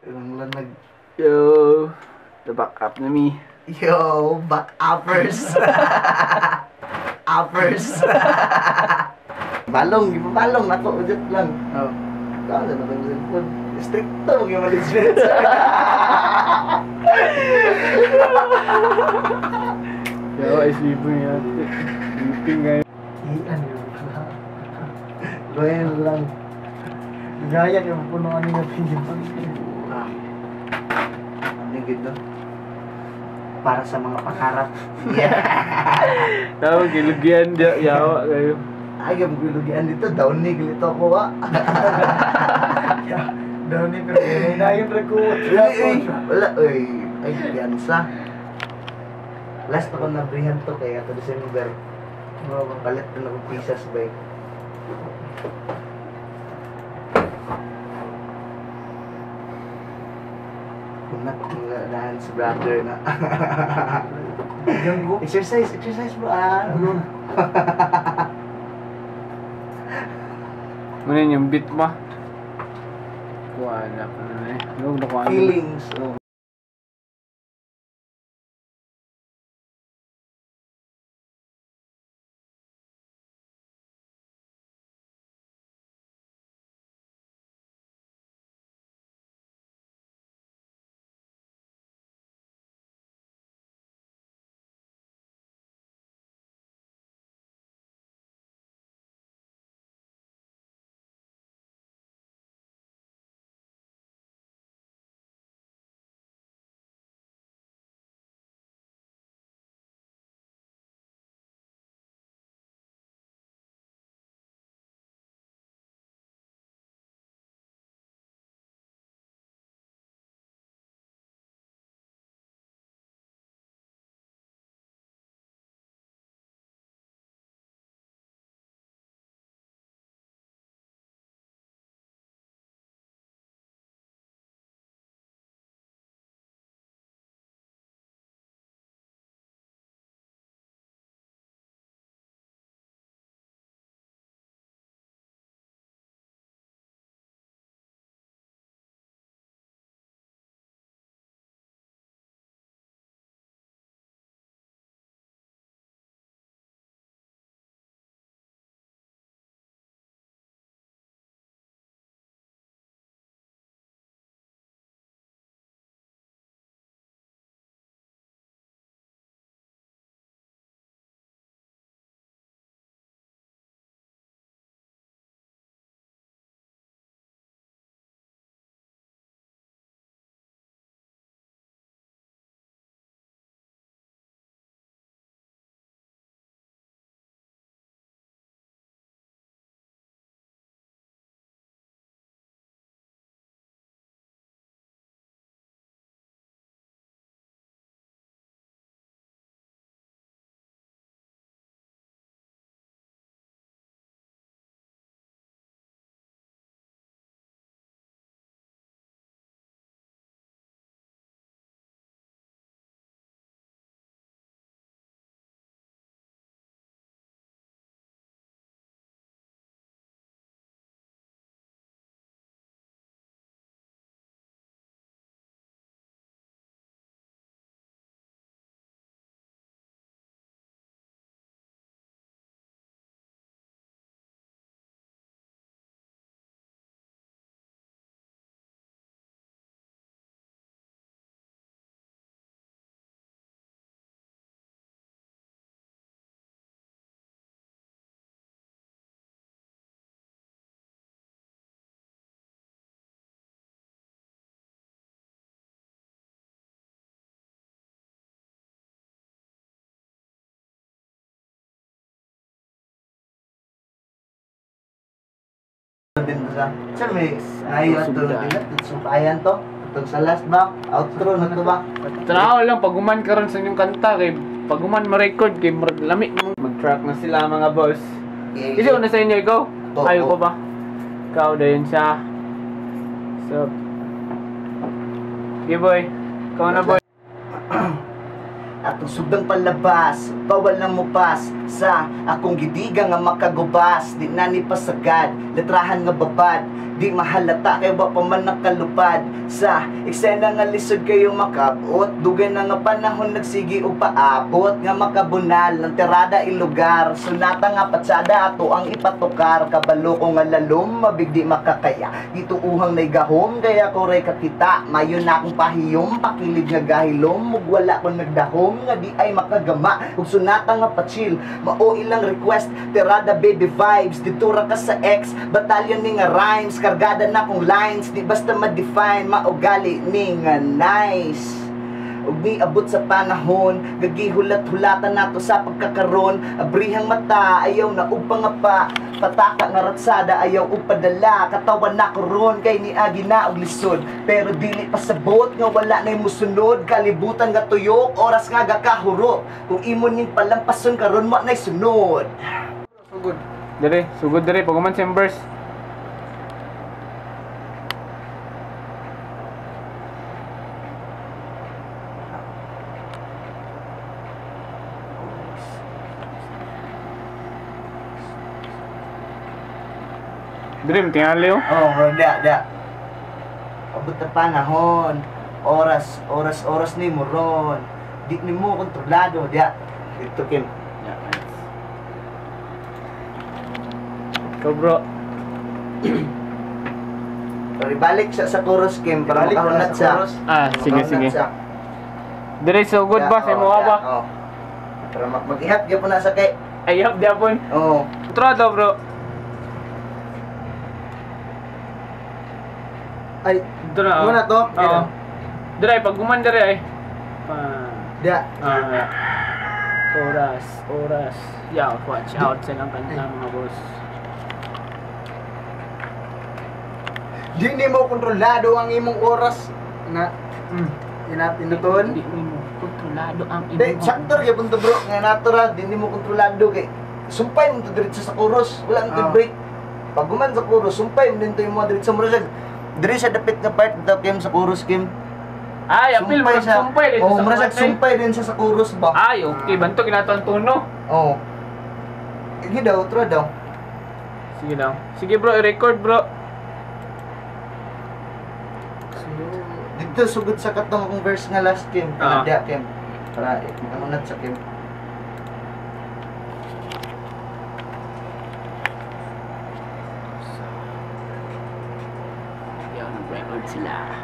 Ilang lanag. Yo, the back up na me. Yo, back uppers. Uppers. Balong, balong ako ulit lang. Oh. Kala na kayo cellphone. Stricto, yung management. Yo, ay sibo niya. Sleeping ngayon. Iyan yun. Royal lang. Gaya yung punuan niya pinipag. Ah. Ano yung gito? Para sa mga pakarap. Tawag, ilugyan dyan. Yawa kayo. Ay, yung gulugian dito, downy, galito ako ba? Downy, pero na yung record. Wala, uy. Ay, piyansa. Last ako nabrihan to, kaya ito December. Palit na ako pisas ba eh. Kunat nga dahan sa brother na. Exercise bro. Ano yun yung beat mo? Wala pa na eh. Huwag na kuha. Feelings. Oh. Din sa may ayo ato dila sumpayan to atong sa last ba outro na to ba Tanaw lang, pag-uman ka ron sa inyong kanta kay pag-uman ma-record kay lami mo. Mag-track na sila mga boss. Kasi una sa inyo, ikaw? Ayaw ko ba? Ikaw dayon siya. So, okay boy. Ikaw na boy. atong sugdang palabas, bawal na mupas sa akong gidiga nga makagubas, di na ni pasagad, letrahan nga babad, di mahalata kay wa pa man nakalupad sa eksena nga lisod kayo makabot, dugay na nga panahon nagsigi og paabot nga makabunal ng tirada ilugar, sunata nga patsada ato ang ipatukar, kabalo ko nga lalom mabigdi makakaya, dito uhang nay gahom kaya ko ray kakita, mayon na akong pahiyom pakilid nga gahilom, ug wala ko nagdahom nga di ay makagama, ug sunata nga patsil, mao ilang request, tirada baby vibes, dito ra ka sa X, batalyon ni nga rhymes, kargada na kong lines, di basta ma-define, maugali ni nga nice. Ug ni abot sa panahon, gagihulat-hulatan nato sa pagkakaroon, abrihang mata, ayaw na ug pangapa, pataka nga ratsada, ayaw ug padala, katawan na koron, kay ni agi na og lisod, pero dili pasabot, nga wala na'y musunod, kalibutan nga tuyok, oras nga gakahuro, kung imo ning palampason karon mo na'y sunod. Sugod. Sugod dire, pag uman siyang verse. Dream, tingali oh. Oh, da. Abot na panahon, oras ni mo ron. Di ni mo kontrolado, da. Ito Kim. Yeah, nice. Ikaw bro. Pero balik siya sa chorus Kim para makahunat siya. Ah, sige. Dire, sugod ba? Sa mo ba? Oh. Para mag-ihat gyud po na sa kay. Ayap diapon. Oh. Utro daw bro. Ay, Ito na, muna to. Oo. Dire, pag guman dire ay. Da. Oras. Yeah, watch out sa lang kanta mga boss. Di ni mo kontrolado ang imong oras na inatinutun. Hindi mo kontrolado ang Di, saktor ya punto bro, nga natural, di mo kontrolado kay sumpay mo to diretso sa chorus, wala nang break. Pag guman sa chorus, sumpay mo din to yung mga diretso mo Diri sa dapit na part daw Kim sa chorus Kim. Ay, apil mo sumpay dito oh, sa murag sumpay din siya sa chorus ba? Ay, okay, banto kinatuan tono. Oh. Sige daw, tro daw. Sige daw. Sige bro, i-record bro. Dito sugod sa katong akong verse nga last Kim, kada Kim. Para ikunat sa Kim. Yan, nag-record sila.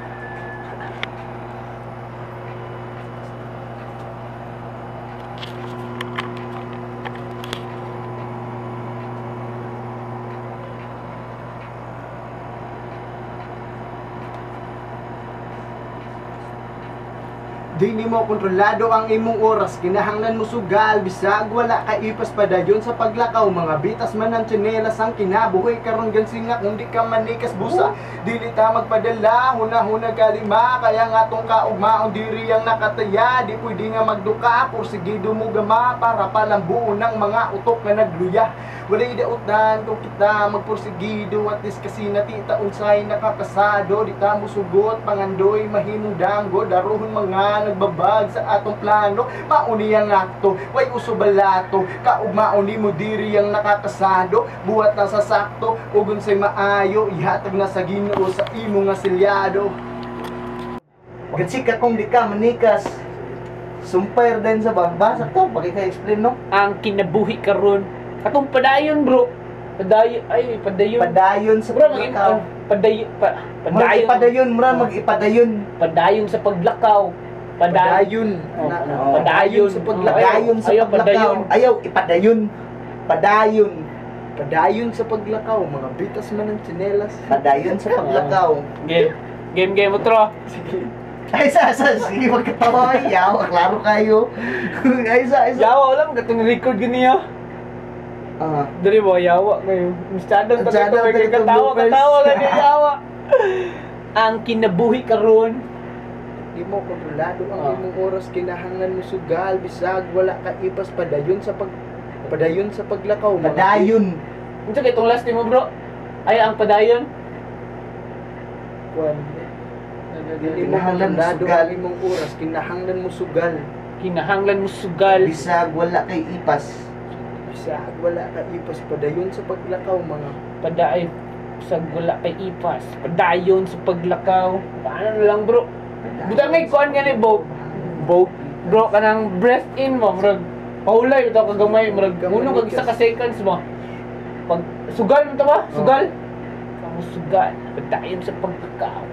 Di nimo kontrolado ang imong oras, kinahanglan mo sugal, bisag wala ka ipas padayon sa paglakaw, mga bitas man ang tsinelas ang kinabuhi karon gansinga kung di ka manikas busa, dili ta magpadala, huna-huna kalima, kaya nga tong kaugmaon diri ang nakataya, di pwede nga magduka, porsigido mo gama, para palang buo ng mga utok nga nagluya, walay idautan kung kita magporsigido, at least kasi natita unsay nakakasado, di ta mo sugot, pangandoy, mahimong damgo, daruhon mga nagbabag sa atong plano, mauni ang akto, way uso balato, kaugmaon ni mo diri ang nakakasado, buhat na sa sakto, ugon say maayo, ihatag na sa Ginoo sa imo nga silyado. Gatsika kung di ka manikas. Sumpay din sa bagbasa to, pag ika-explain no? Ang kinabuhi karon, katong padayon bro. Padayon Padayon sa bro, paglakaw. padayon Mag-ipadayon. Padayon sa paglakaw. Padayon. Padayon sa Padayon sa Ayaw, paglakaw. Ayaw, ipadayon. Padayon. Padayon sa paglakaw, mga bitas man ang tsinelas. Padayon sa paglakaw. Game utro. Ay, sige, magkatawa. Yaw, klaro kayo. Ay, Yawa lang katong record ganiya. Dali mo yawa kayo. Masyadong katawa ka niya yawa. Ang kinabuhi karon, Di mo kontrolado ang imong oras, kinahanglan mo sugal, bisag wala ka ipas padayon sa paglakaw. mga Padayon. unsa kay tong last mo bro? Ay ang padayon. Kuwan. Di mo Kinahanglan mo kontrolado sugal. ang imong oras, kinahanglan mo sugal. kinahanglan mo sugal. Bisag wala kay ipas. Bisag wala ka ipas padayon sa paglakaw mga Padayon sa wala kay ipas. Padayon sa paglakaw. Paano na lang bro? Buta may kuan nga ni boat. Boat. Bro, kanang breath in mo, murag paulay ito kagamay, murag uno kag isa ka seconds mo. Pag sugal mo to ba? Sugal. Kamu sugal. Padayon sa paglakaw.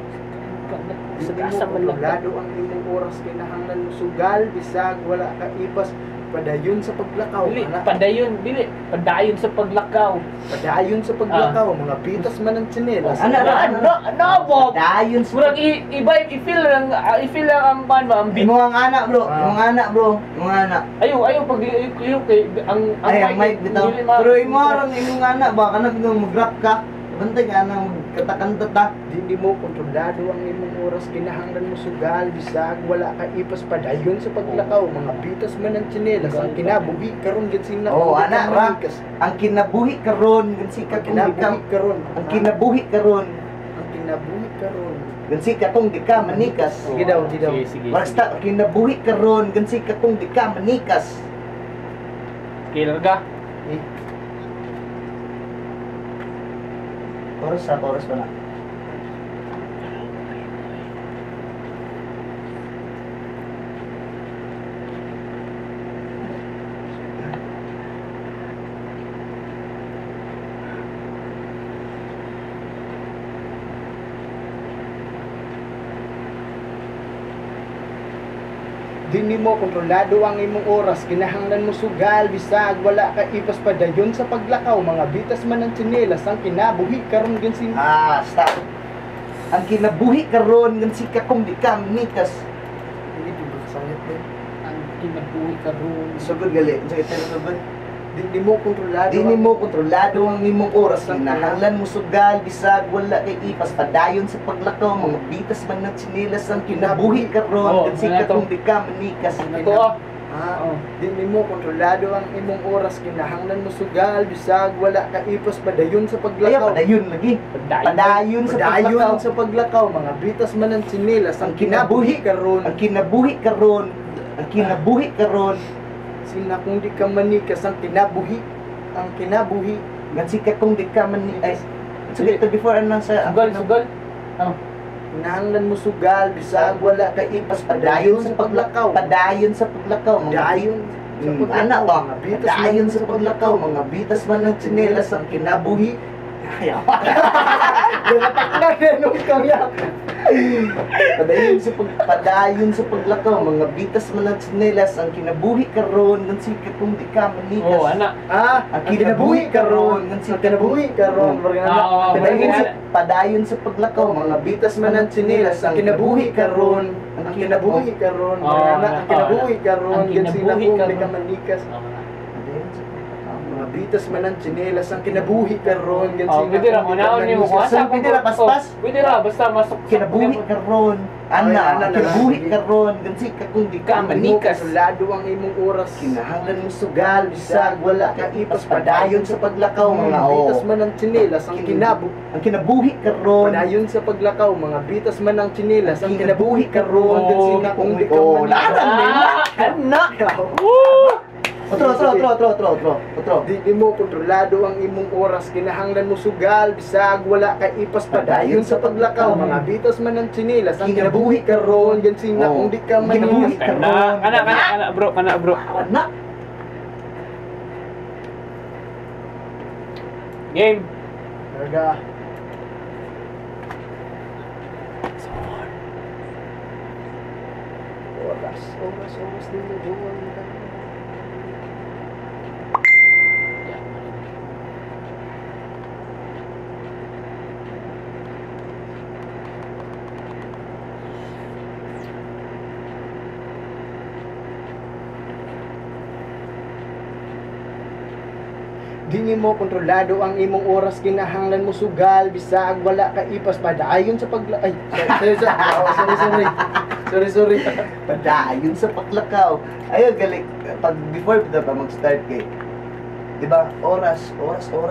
Sa Sa kontrolado ang imong oras kinahanglan mo sugal bisag wala ka ipas padayon sa paglakaw Dili, ana. padayon sa paglakaw. Padayon sa paglakaw mga pitas man ang tsinelas. Ano Bob? Dayon sa Murag iba i-feel lang ang pan ba ang beat. Imong anak bro, imong anak bro, imong anak. Ayaw pag liyo kay ang Ay, ang mic bitaw. dili ma- Pero imo ron imong anak ba kanang mag-rap ka. Bantay ka nang magkatakanta ta. Di mo kontrolado ang imong oras kinahanglan mo sugal bisag wala ka ipas padayon sa paglakaw mga pitas man ang tsinelas ang kinabuhi karon gid sina Oh, anak ra. Ang kinabuhi karon gansi ka kung kinabuhi gikam. karon Ang kinabuhi karon ang kinabuhi karon gansi ka kung di ka manikas. Sige daw, sige daw. Sige. Basta kinabuhi karon gansi ka kung di ka manikas. Kailan ka? Oras pa na. Di nimo kontrolado ang imong oras kinahanglan mo sugal bisag wala ka ipas padayon sa paglakaw mga bitas man ang tsinelas ang kinabuhi karon gansin Stop. Ang kinabuhi karon gansi ka kung di ka manikas. hindi di ba kasangit mo Ang kinabuhi karon. Sugod gali, sa ito sugod. di mo kontrolado Di nimo kontrolado ang imong oras kinahanglan mo sugal bisag wala kay ipas padayon sa paglakaw mga bitas man ng tsinelas ang kinabuhi karon gansi ka kung di ka manikas. Nato Di nimo kontrolado ang imong oras kinahanglan mo sugal bisag wala ka ipas padayon sa Kaya paglakaw padayon lagi. Padayon sa paglakaw. padayon sa paglakaw mga bitas man ang tsinelas ang kinabuhi karon Ang kinabuhi karon. Ang kinabuhi karon. sina kung di ka manikas ang kinabuhi Gansi ka kung di ka manikas. Sige, ito before ano sa sugal. kinahanglan mo sugal bisag wala ka ipas padayon sa paglakaw Padayon sa paglakaw. dayon sa paglakaw Anak ba? mga bitas Padayon sa paglakaw. Mga bitas man ng tsinelas ang kinabuhi. Nakatakla na nung kanya. Padayon sa paglakaw. Mga bitas man ng tsinelas ang kinabuhi karon. Gansi ka kung di ka manikas. Oh, anak. Ang kinabuhi karon. Ang kinabuhi karon. Padayon sa paglakaw. Mga bitas man ng tsinelas ang kinabuhi karon. Ang kinabuhi karon. Ang kinabuhi karon. Gansi na kung di ka manikas. Mga bitas man ang tsinelas ang kinabuhi karon. Gansi na Pwede ra mo na ni mo manikas. kuha. Pwede ra, paspas. Pwede ra basta masok Kinabuhi karon. Ana, kinabuhi karon. Gansi ka kung di ka manikas. Lado ang imong oras. Kinahanglan mo sugal, bisag, wala ka ipas padayon sa paglakaw. Mga bitas man ang tsinelas ang ang kinabuhi karon. padayon sa paglakaw mga bitas man ang tsinelas ang kinabuhi karon. Oh, Gansi na kung di ka oh, manikas. larang nila. Anak. Otro. Di mo kontrolado ang imong oras kinahanglan mo sugal bisag wala ka ipas padayon sa paglakaw mga bitas man ang tsinelas ang kinabuhi karon gansi na kung di ka Kinabuhi manikas. Kana bro. Anak. Game. Talaga. Oras din mo buwan. Di nimo kontrolado ang imong oras kinahanglan mo sugal bisag wala ka ipas padayon sa pagla ay sorry Padayon sa paglakaw. Ayun, galing. Pag before kita pa mag-start kay, di ba, oras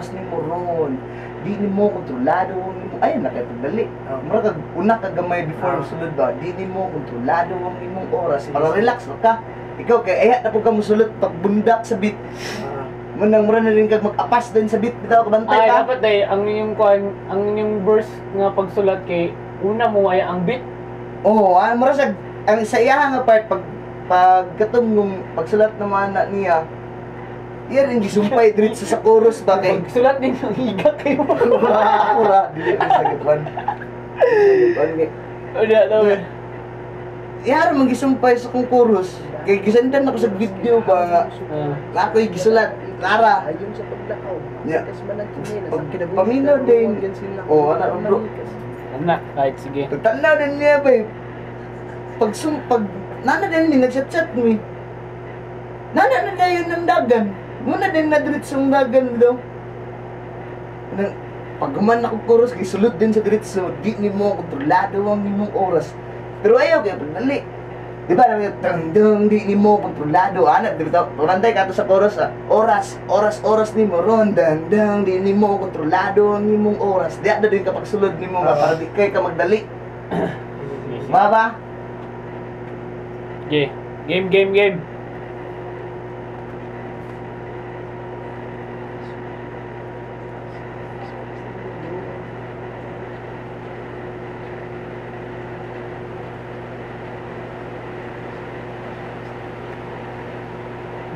ni mo ron. Di ni mo kontrolado ang imong, ayun, nakipagdali. Mura kag una ka gamay before sulod ba, di ni mo kontrolado ang imong oras. Para relax na ka. Ikaw kay ayat na po ka musulot pagbundak sa bit. Munang mura na rin kag mag-apas din sa bit bitaw ka bantay Ay, ka. dapat ang inyong ang inyong verse nga pagsulat kay una mo ay ang beat. Oo, mura sa ang sa iya nga part pag katong pagsulat naman na niya. Yan ang gisumpay diretso sa chorus ba kay. Pagsulat din ng higa kayo. Mura dili sa gitwan. Wala daw. Yara man gisumpay sa kong chorus. Kay gisendan ako sa video ba nga. Na ako'y gisulat. Lara. Ayon sa paglakaw. Yeah. Bitas man ang chinelas Pag ang kinabuhi paminaw karon din. gansin na. Oo, anak, bro. Anak, kahit sige. Tanaw din niya ba pag nana din ni nagchat-chat mo eh. Nana na kayo ng dagan. Muna din na diretso ng dagan daw. Pag guman ako chorus kay sulod din sa diretso, di ni mo kontrolado ang imong oras. Pero ayaw kaya pagdali. Di ba naman yung tangdang di ni mo kontrolado. Anak, di ba? Pagantay ka to sa chorus oras ni mo. Ron, dang di ni mo kontrolado ang imong oras. Di na din kapag sulod ni mo para di kay ka magdali. Mga ba? Okay. Game.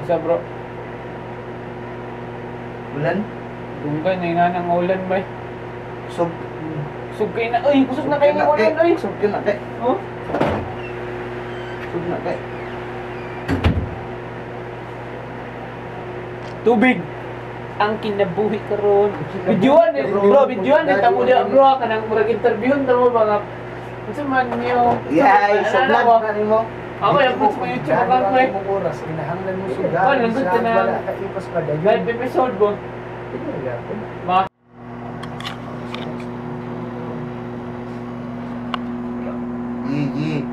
Isa bro, Bulan? dunggan na inanang ulan ba? Sub. Kusog kayo na, uy, kusog na kayo ng ulan, uy. Sub ka na kay. Oh? Sub na kay. Tubig ang kinabuhi karon. Videoan eh, bro, videoan eh tamo dia bro kanang murag interviewon tamo mga unsa man niyo. Yay, sa vlog na nimo. Ako yung post mo YouTube account mo eh. Imong oras kinahanglan mo Oh, sugal. nandun ka na. Wala ka ipas pa dayon. Live episode mo. Mga Gigi.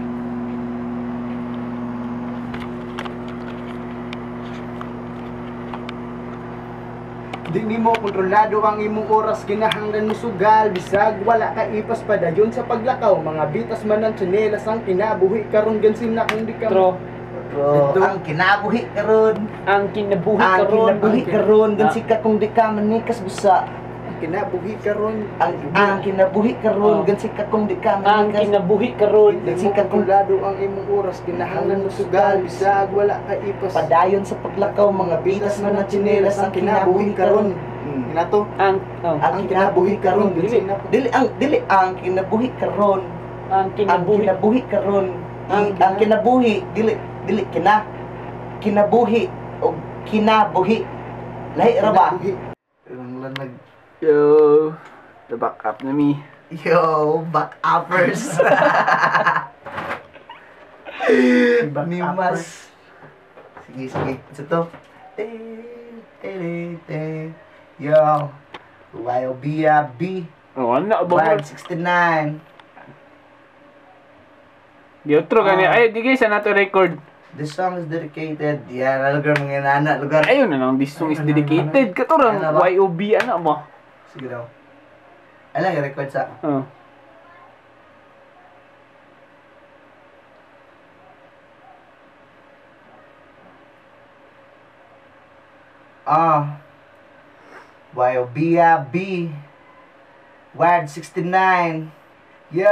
Di nimo kontrolado ang imong oras kinahanglan mo sugal bisag wala ka ipas pa dayon sa paglakaw mga bitas man ang tsinelas ang kinabuhi karon gansin na kung di ka intro. Bro, ang kinabuhi karon. Ang kinabuhi Ang karon. kinabuhi karon gansi ka kung di ka manikas busa. kinabuhi karon Ang kinabuhi karon Oh. gansi ka kung di ka Ang manikas. kinabuhi karon. di mo kontrolado ang imong oras kinahanglan mo sugal bisag wala ka ipas Padayon sa paglakaw mga bitas man ang tsinelas ang kinabuhi karon. Inato Ang Ang kinabuhi karon Dili. dili ang kinabuhi karon. ang Ang kinabuhi. kinabuhi karon. Ang kinabuhi dili kinabuhi o kinabuhi. Lahi ra ba? Ang lanag. Yo, the back up na me. Yo, back uppers. Ni mas. Sige. Isa to. Yo. YOBB. Oh, ano ba? 169. Di outro kani. Ay, di guys, na to record. This song is dedicated. Yan, lugar mga nana. Lugar. Ayun na lang, this song is dedicated. Katurang Ano ba? YOB, ano mo? Sige daw. Alam, i-record sa. Oh. YOBB. Ward 69. Yo,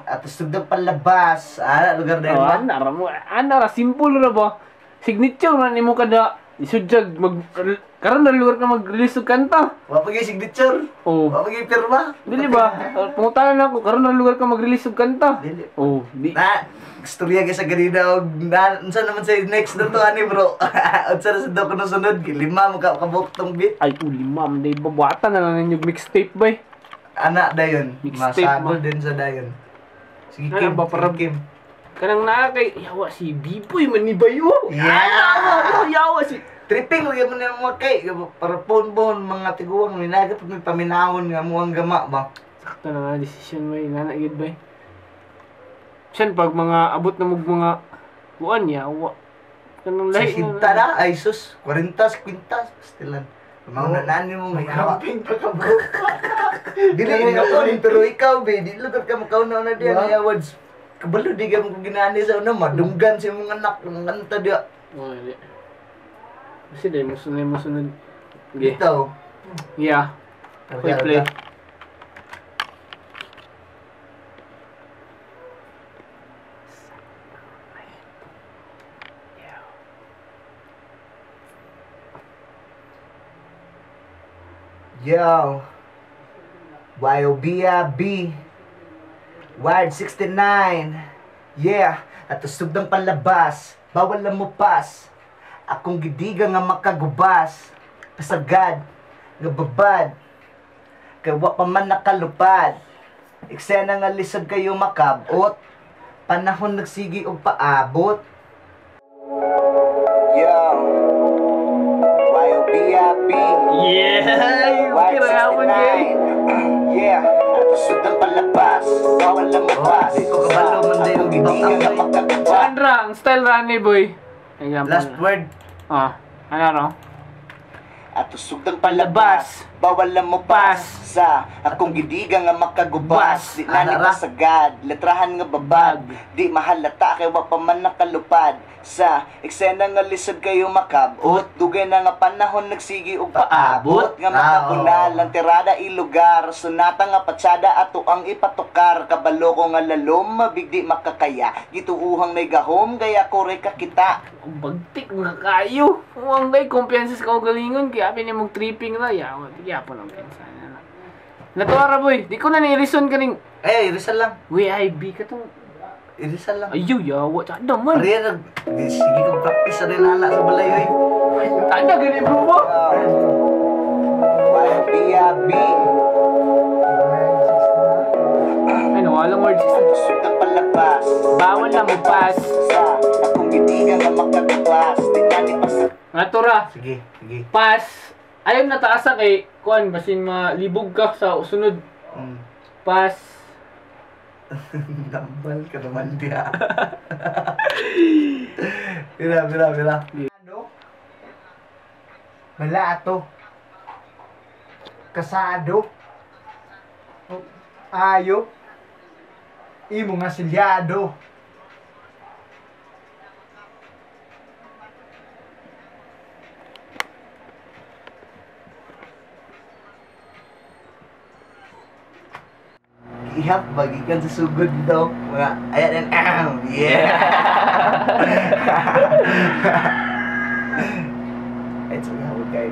at sugdog palabas. Lugar na yun Oh, ba? ana ra mo. Ana ra simple ra ba? Signature man nimo kada isudyag mag karon na lugar ka mag-release og kanta. Wapagay signature. Oh. Wapagay pirma. Dili ba? Pangutanan ako karon na lugar ka mag-release og kanta. Dili. Oh, di. Na, istorya kay sa ganina og unsa naman sa next na to ani bro. Unsa na sa daw kuno sunod lima mo ka kabuk tong beat. Ay, lima man day babuatan na lang ninyo mixtape bay. Ana dayon. Mixtape Masagol mo. din sa dayon. Sige Ano Kim, ba, para- Kim. Kanang naa kay yawa si Biboy man ni Bayo. Yeah! Yawa si Tripping lagi mo na mga kay para pon mga tiguang minagat may paminahon nga mo ang gama ba. sakto na nga decision mo inana gid bay. Siyan pag mga abot na mog mga kuan yawa. Kanang Sa lahi hinta na ay sus 40 50 stilan. Mga nani mo may hawa. Camping pa ka bro. Dili nga on pero ikaw be di lugar ka makauna na diyan Wow. ay awards. Kabalo di ka mo ginani sa una madunggan sa imong anak ng kanta dia. Oh, hindi. Kasi dahil musunod. Okay. Dito. Yeah. Quick play. Yo. YOBAB. Wired 69. Yeah. At usog ng palabas. Bawal na mupas. Akong gidiga nga makagubas. Pasagad. Nga babad. Kay wa pa man nakalupad. Eksena nga lisod kayo makabot. Panahon nagsigi og paabot. Yo. YOBAB. Yeah! Wired Kirahaman kay. 69. Yeah. At usog ng palabas. Bawal na mupas. Di ko kabalo man din yung gidiga nga makagubas. Saan ra? Ang style ra ni boy. Example. Last word. Ah, ano no? At usog ng palabas, bawal na mo pas sa akong gidiga nga makagubas. Di na ni pasagad, letrahan nga babag. Di mahalata kay wa pa man nakalupad. Sa eksena nga lisod kayo makabot. Dugay na nga panahon nagsigi og paabot. Nga makabunal ang tirada ilugar. Sunata nga patsada ato ang ipatukar. Kabalo ko nga lalom, mabigdi makakaya. Gituuhang may gahom, gaya kore kakita. Ang bagtik mga kayo. Ang day, kumpiyansa ka o galingon. Kaya pinimog tripping ra. Yawa, tiga po lang pinsa na. Natuwa ra boy. Di ko na ni-reason ka ning. Eh, irisal lang. WIB ka tong. Irisal lang. Ayaw, yawa. Tsaka naman. Pariya, sige kong practice na rin ala sa balay, oy. Tanda ganyan bro mo. YOBAB. Ay, nawalang words. Usog ng palabas. Bawal na magpas. Sa akong gidiga nga makagubas. Di na ni pasag. Natura. Sige, sige. Pas. Ayaw na taasa kay kuan basin malibog ka sa usunod. Pas. Nambal ka naman diya. Bira. Ano? Malato. Kasado. Ayo. Imo nga silyado. Ihap bagikan sa sugod daw mga ayan and yeah. It's okay,